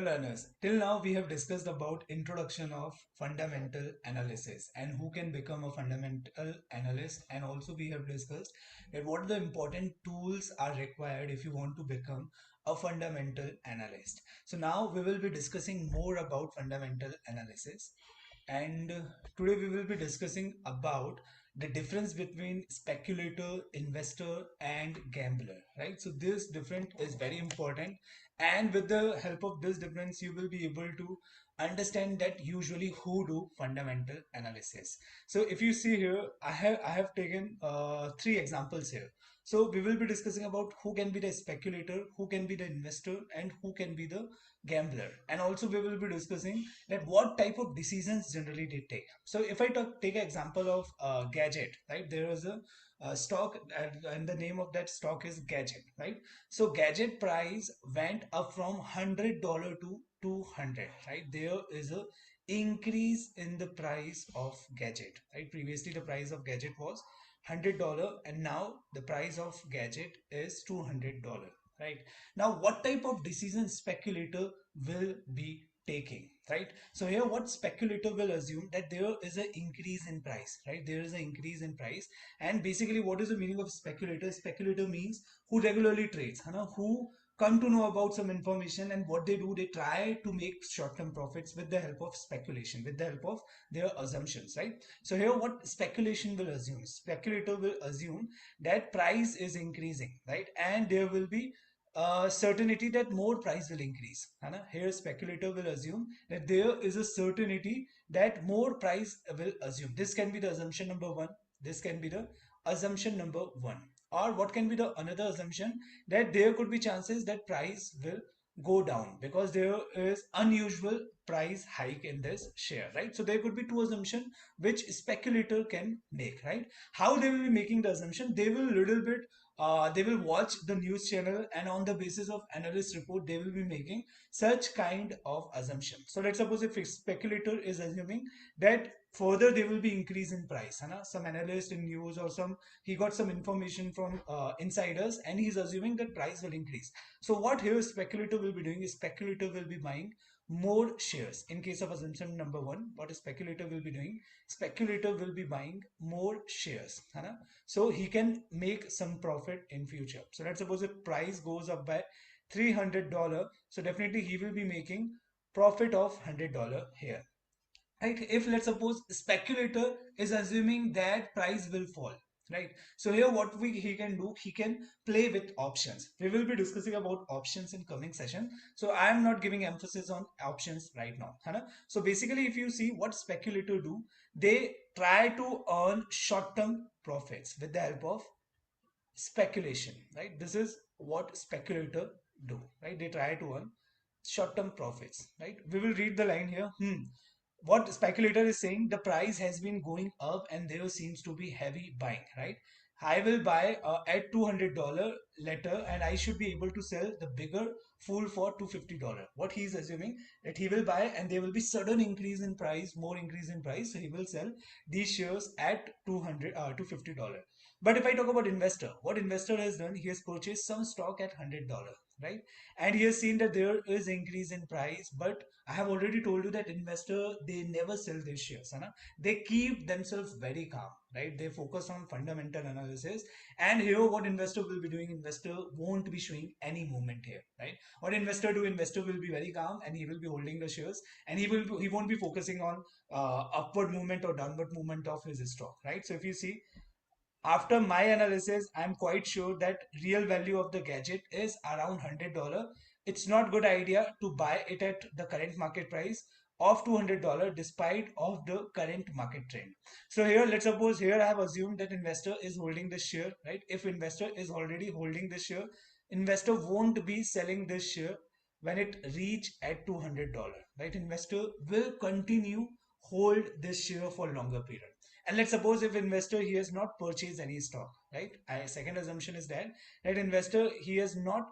learners, till now we have discussed about introduction of fundamental analysis and who can become a fundamental analyst, and also we have discussed that what the important tools are required if you want to become a fundamental analyst. So now we will be discussing more about fundamental analysis, and today we will be discussing about the difference between speculator, investor and gambler, right? So this difference is very important, and with the help of this difference you will be able to understand that usually who do fundamental analysis. So if you see here, I have taken three examples here. So we will be discussing about who can be the speculator, who can be the investor, and who can be the gambler, and also we will be discussing that what type of decisions generally they take. So if I take an example of gadget, right? There is a stock, and the name of that stock is gadget, right? So gadget price went up from $100 to 200, right? There is a increase in the price of gadget, right? Previously the price of gadget was $100 and now the price of gadget is $200, right? Now what type of decision speculator will be taking, right? So here what speculator will assume that there is an increase in price, right? There is an increase in price, and basically what is the meaning of speculator? Speculator means who regularly trades, who come to know about some information, and what they do, they try to make short-term profits with the help of speculation, with the help of their assumptions, right? So here what speculation will assume, speculator will assume that price is increasing, right? And there will be certainty that more price will increase, है ना? Here speculator will assume that there is a certainty that more price will assume. This can be the assumption number one. This can be the assumption number one. Or what can be the another assumption, that there could be chances that price will go down because there is unusual price hike in this share, right? So there could be two assumptions which speculator can make, right? How they will be making the assumption? They will little bit they will watch the news channel, and on the basis of analyst report they will be making such kind of assumption. So let's suppose if a speculator is assuming that further there will be increase in price, है ना? Some analyst in news or some, he got some information from insiders and he's assuming that price will increase. So what here speculator will be doing is speculator will be buying more shares. In case of assumption number one, what a speculator will be doing, speculator will be buying more shares, है ना? So he can make some profit in future. So let's suppose if price goes up by $300, so definitely he will be making profit of $100 here, right? If let's suppose speculator is assuming that price will fall, right? So here what he can do, he can play with options. We will be discussing about options in coming session, so I am not giving emphasis on options right now, है ना? So basically if you see what speculator do, they try to earn short-term profits with the help of speculation, right? This is what speculator do, right? They try to earn short-term profits, right? We will read the line here. What speculator is saying, the price has been going up and there seems to be heavy buying, right? I will buy at $200 later and I should be able to sell the bigger fool for $250. What he is assuming, that he will buy and there will be sudden increase in price, more increase in price, so he will sell these shares at $250. But if I talk about investor, what investor has done, he has purchased some stock at $100, right? And he has seen that there is increase in price, but I have already told you that investor, they never sell their shares, है ना? They keep themselves very calm, right? They focus on fundamental analysis. And here what investor will be doing, investor won't be showing any movement here, right? What investor do, investor will be very calm and he will be holding the shares, and he won't be focusing on upward movement or downward movement of his stock, right? So if you see, after my analysis, I'm quite sure that real value of the gadget is around $100. It's not good idea to buy it at the current market price of $200 despite of the current market trend. So here, let's suppose here I have assumed that investor is holding this share, right? If investor is already holding this share, investor won't be selling this share when it reach at $200, right? Investor will continue hold this share for longer period. And let's suppose if investor he has not purchased any stock, right? Second assumption is that investor he has not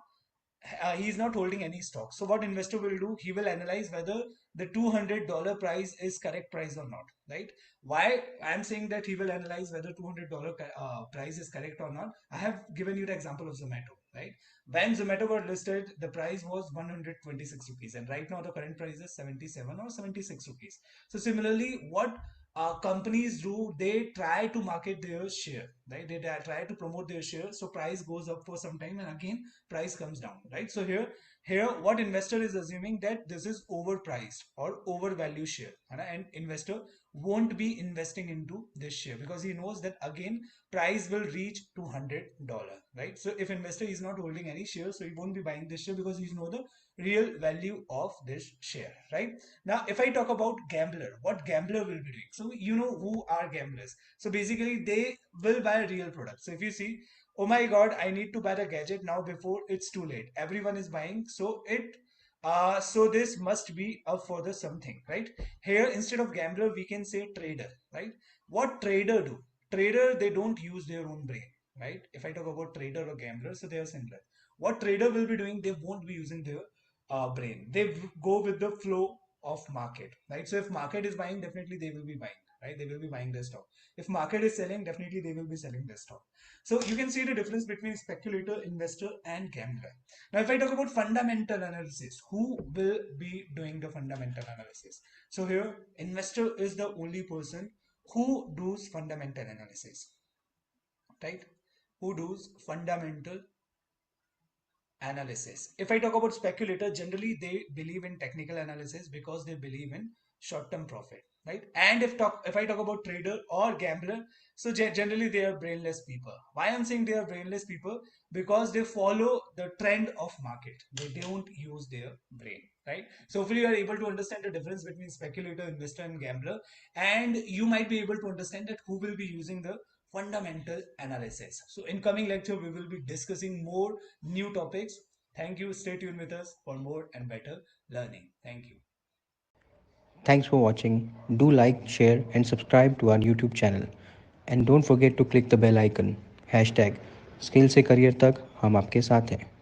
he is not holding any stock. So what investor will do? He will analyze whether the $200 price is correct price or not, right? Why I'm saying that he will analyze whether $200 price is correct or not. I have given you the example of Zomato, right? When Zomato were listed, the price was 126 rupees, and right now the current price is 77 or 76 rupees. So similarly, what companies do, they try to market their share, right? They try to promote their share, so price goes up for some time and again price comes down, right? So here what investor is assuming that this is overpriced or overvalued share, and investor won't be investing into this share because he knows that again price will reach $200, right? So if investor is not holding any share, so he won't be buying this share because he knows the real value of this share, right? Now if I talk about gambler, what gambler will be doing? So you know who are gamblers. So basically they will buy real products. So if you see, oh my god, I need to buy the gadget now before it's too late, everyone is buying, so this must be up for the something, right? Here instead of gambler we can say trader, right? What trader do? Trader, they don't use their own brain, right? If I talk about trader or gambler, so they are similar. What trader will be doing? They won't be using their brain. They go with the flow of market, right? So if market is buying, definitely they will be buying, right? They will be buying their stock. If market is selling, definitely they will be selling their stock. So you can see the difference between speculator, investor, and gambler. Now, if I talk about fundamental analysis, who will be doing the fundamental analysis? So here, investor is the only person who does fundamental analysis, right? Who does fundamental analysis. If I talk about speculator, generally they believe in technical analysis because they believe in short-term profit, right? And if I talk about trader or gambler, so generally they are brainless people. Why I'm saying they are brainless people? Because they follow the trend of market. They don't use their brain, right? So hopefully you are able to understand the difference between speculator, investor, and gambler, and you might be able to understand that who will be using the fundamental analysis. So in coming lecture, we will be discussing more new topics. Thank you. Stay tuned with us for more and better learning. Thank you. Thanks for watching. Do like, share, and subscribe to our YouTube channel. And don't forget to click the bell icon. #Skill से career तक हम आपके साथ हैं.